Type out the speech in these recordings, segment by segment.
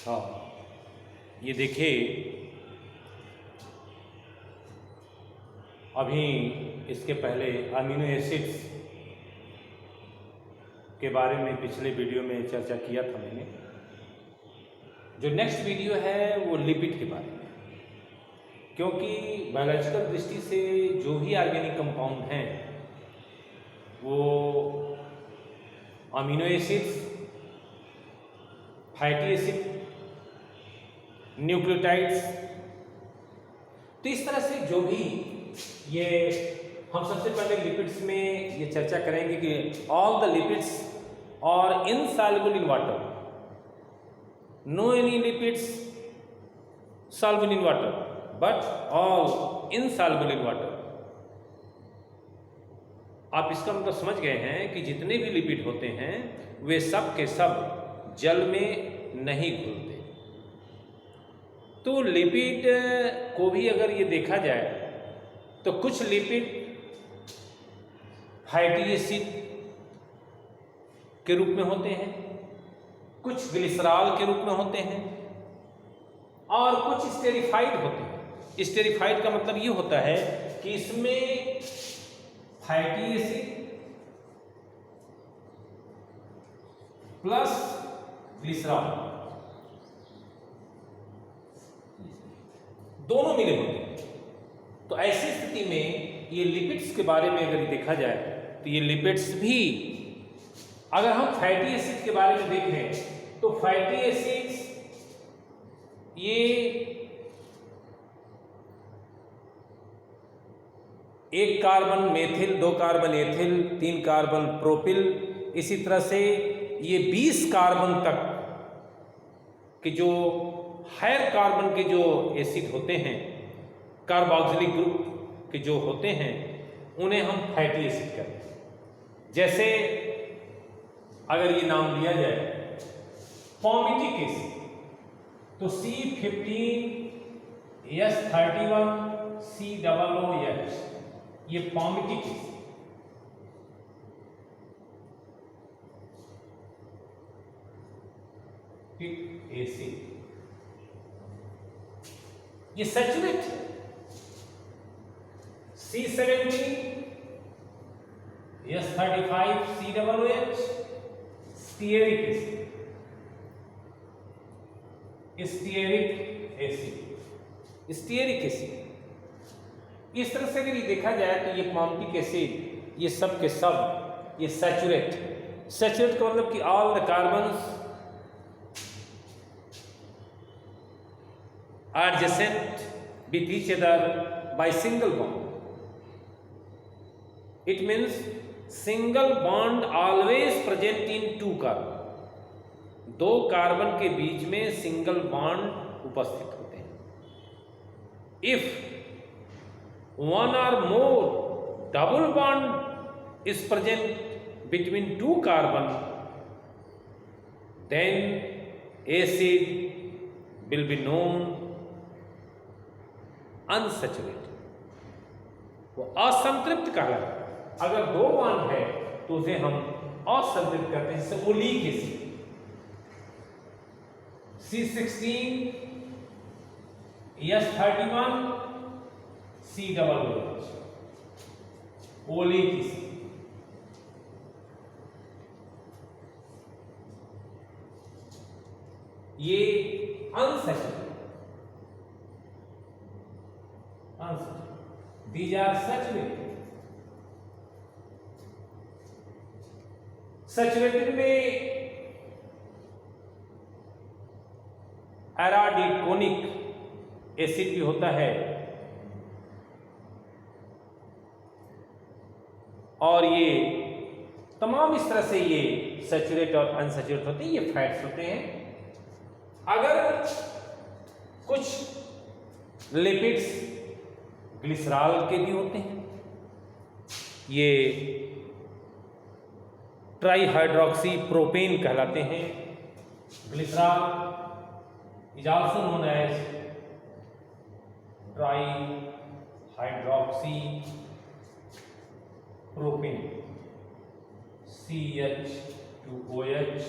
हाँ, ये देखिए अभी इसके पहले अमीनो एसिड्स के बारे में पिछले वीडियो में चर्चा किया था मैंने। जो नेक्स्ट वीडियो है वो लिपिड के बारे में, क्योंकि बायोलॉजिकल दृष्टि से जो भी ऑर्गेनिक कंपाउंड हैं वो amino acids, fatty acid, nucleotides, तो इस तरह से जो भी ये हम सबसे पहले लिपिड्स में ये चर्चा करेंगे कि all the lipids are insoluble in water, no any lipids soluble in water but all insoluble in water. आप इसका मतलब समझ गए हैं कि जितने भी लिपिड होते हैं वे सब के सब जल में नहीं घुलते। तो लिपिड को भी अगर ये देखा जाए तो कुछ लिपिड फैटी एसिड के रूप में होते हैं, कुछ ग्लिसरॉल के रूप में होते हैं और कुछ स्टेरिफाइड होते हैं। स्टेरिफाइड का मतलब ये होता है कि इसमें फैटी एसिड प्लस ग्लिसरॉल दोनों मिले होते हैं। तो ऐसी स्थिति में ये लिपिड्स के बारे में अगर देखा जाए तो ये लिपिड्स भी, अगर हम फैटी एसिड के बारे में देखें तो फैटी एसिड्स ये एक carbon methyl, 2 carbon ethyl, 3 carbon propyl, इसी तरह से ये 20 कार्बन तक के जो हायर कार्बन के जो एसिड होते हैं, कार्बोक्सिलिक ग्रुप के जो होते हैं, उन्हें हम फैटी एसिड कहते हैं। जैसे अगर ये नाम लिया जाए पॉमिटिक एसिड, तो C15H31COOH, ये पॉमिटिक एसिड। एसिड ये सैचुरेट है। C17H35COOH stearic acid, stearic acid, stearic acid. इस तरह से अगर ये देखा जाए तो ये पॉमिटिक एसिड ये सब के सब ये सैचुरेट। सैचुरेट का मतलब कि all the carbons adjacent with each other by single bond. It means single bond always present in 2 carbon. 2 carbon के बीच में सिंगल बॉन्ड उपस्थित होते हैं। If one or more double bond is present between 2 carbon, then acid will be known unsaturated, वो असंतृप्त कहलाता है। अगर 2 bond है तो उसे हम असंतृप्त कहते हैं, जैसे ओलीक एसिड C16H31COOH, ओलीक एसिड। ये unsaturated, these are saturated। Saturated में एराडिकोनिक एसिड भी होता है और ये तमाम इस तरह से ये सैचुरेट और अनसैचुरेट होते हैं, ये फैट्स होते हैं। अगर कुछ लिपिड्स ग्लिसरॉल के भी होते हैं, ये ट्राईहाइड्रोक्सी प्रोपेन कहलाते हैं। Glycerol is also known as trihydroxy propane, CH2OH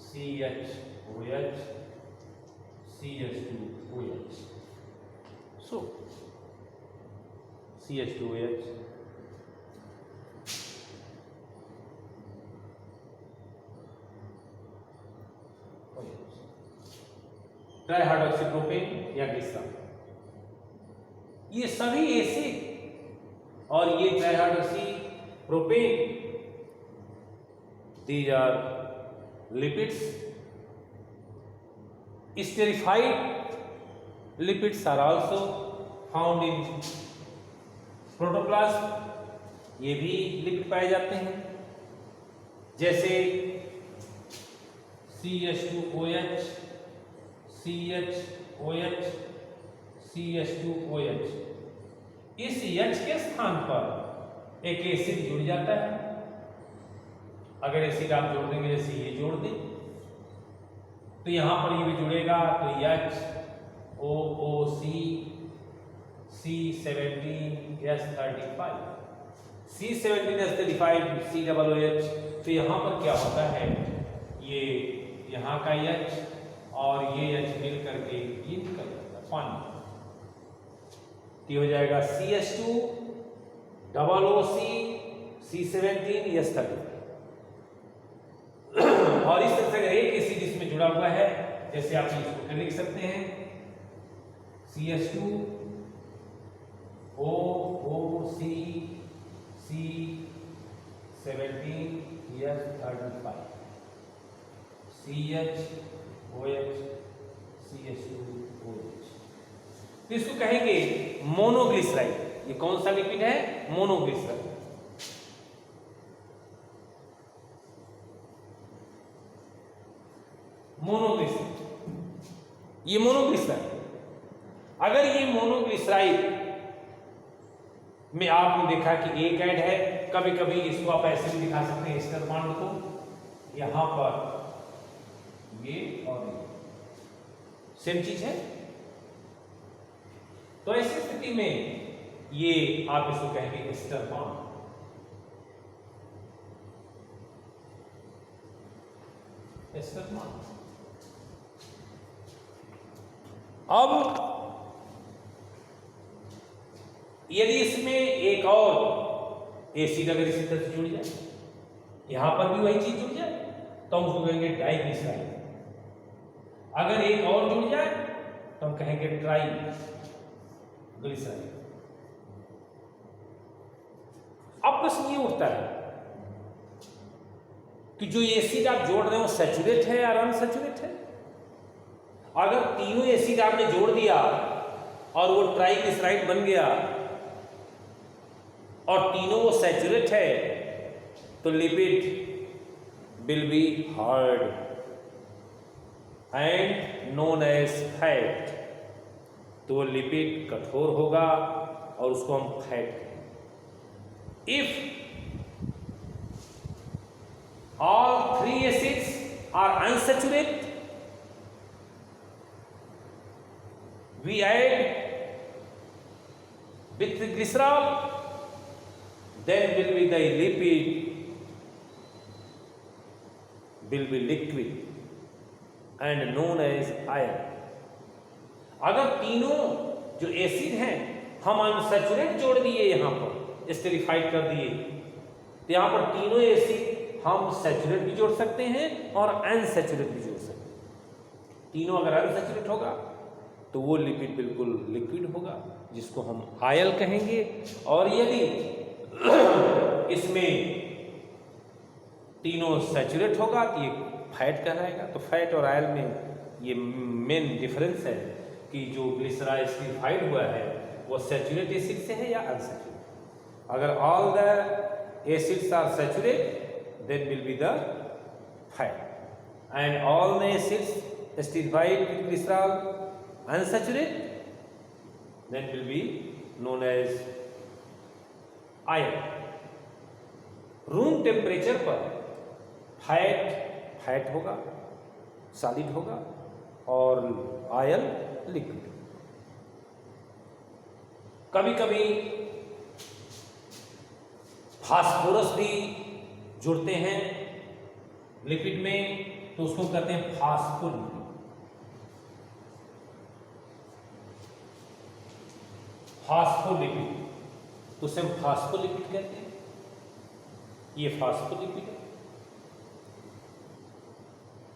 CHOH CH2OH. So CH2OH trihydroxypropane या ग्लिसरॉल, ये सभी एसिड और ये trihydroxypropane, these are lipids. Esterified lipids are also found in protoplasm, ये भी लिपिड पाए जाते हैं, जैसे CH2OH, CHOH, CH2OH. इस H के स्थान पर एक एसिड जुड़ जाता है. अगर एसिड आप जोड़ देंगे, जैसे ये जोड़ दें, तो यहां पर ये भी जुड़ेगा, तो HOOC C17H35, C17H35 COOH. तो यहाँ पर क्या होता है, ये यहाँ का H और ये H मिल करके ये निकल जाता है पानी, तो हो जाएगा CH2OOC C17H35. और इस तरह से एक एसिड इसमें जुड़ा हुआ है, जैसे आप इसको लिख सकते हैं CH2OOC C17H35 CHOH CH2OH. तो इसको कहेंगे मोनोग्लिसराइड. ये कौन सा लिपिड है? मोनोग्लिसराइड. मोनोग्लिसराइड, ये मोनोग्लिसराइड. अगर ये मोनोग्लिसराइड में आपने देखा कि एक ऐड है, कभी कभी इसको आप ऐसे भी दिखा सकते हैं, एस्टर बॉन्ड को यहां पर ये और ये सेम चीज है. तो ऐसी स्थिति में ये आप इसको कहेंगे एस्टर बॉन्ड. Ester bond. अब यदि इसमें एक और एसिड अगर इसी तरह से जुड़ जाए, यहां पर भी वही चीज जुड़ जाए, तो हम उसको कहेंगे डाइग्लिसराइड. अगर एक और जुड़ जाए तो हम कहेंगे ट्राइग्लिसराइड. अब प्रश्न ये उठता है कि जो एसिड आप जोड़ रहे हो सैचुरेट है या अनसैचुरेट है? अगर तीनों एसिड आपने जोड़ दिया और वो ट्राइग्लिसराइड बन गया और तीनों वो सैचुरेट है, तो lipid will be hard and known as fat. तो वो लिपिड कठोर होगा और उसको हम फैट कहेंगे. If all three acids are unsaturate, we add with the glycerol, then will be the lipid will be liquid and known as iron. अगर तीनों जो एसिड हैं हम अनसैचुरेट जोड़ दिए, यहां पर एस्टेरिफाइड कर दिए, तो यहां पर तीनों एसिड हम सैचुरेट भी जोड़ सकते हैं और अनसैचुरेट भी जोड़ सकते हैं. तीनों अगर अनसैचुरेट होगा तो वो लिपिड बिल्कुल लिक्विड होगा, जिसको हम आयल कहेंगे. और यदि इसमें तीनों सैचुरेट होगा तो ये फैट कहलाएगा. तो फैट और आयल में ये मेन डिफरेंस है कि जो ग्लिसरॉल एस्टेरिफाइड हुआ है वो सैचुरेट एसिड से है या अनसैचुरेट. अगर all the acids are saturate then will be the fat, and all the acids esterified with glycerol unsaturated, then will be known as iron. Room temperature पर fat होगा, solid होगा, और oil liquid. कभी कभी phosphorus भी जुड़ते हैं lipid में, तो उसको कहते हैं फास्फोलिपिड. फास्फोलिपिड, तो उसे हम फास्फोलिपिड कहते हैं। ये फास्फोलिपिड है।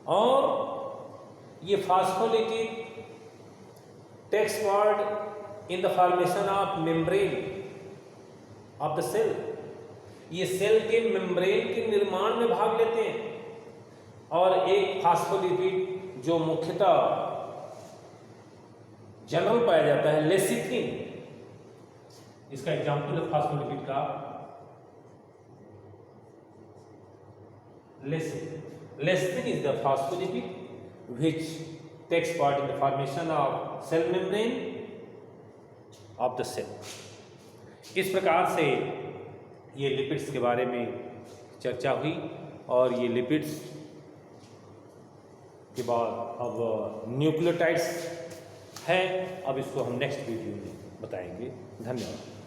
और ये phospholipid takes part in the formation of membrane of the cell. ये सेल के मेम्ब्रेन के निर्माण में भाग लेते हैं। और एक फास्फोलिपिड जो मुख्यतः जनरल पाया जाता है, लेसिथिन, इसका एग्जाम्पल है फास्फोलिपिड का lecithin. Lecithin is the phospholipid which takes part in the formation of cell membrane of the cell. इस प्रकार से ये लिपिड्स के बारे में चर्चा हुई और ये लिपिड्स के बाद अब न्यूक्लियोटाइड्स है। अब इसको हम नेक्स्ट वीडियो में बताएंगे। धन्यवाद।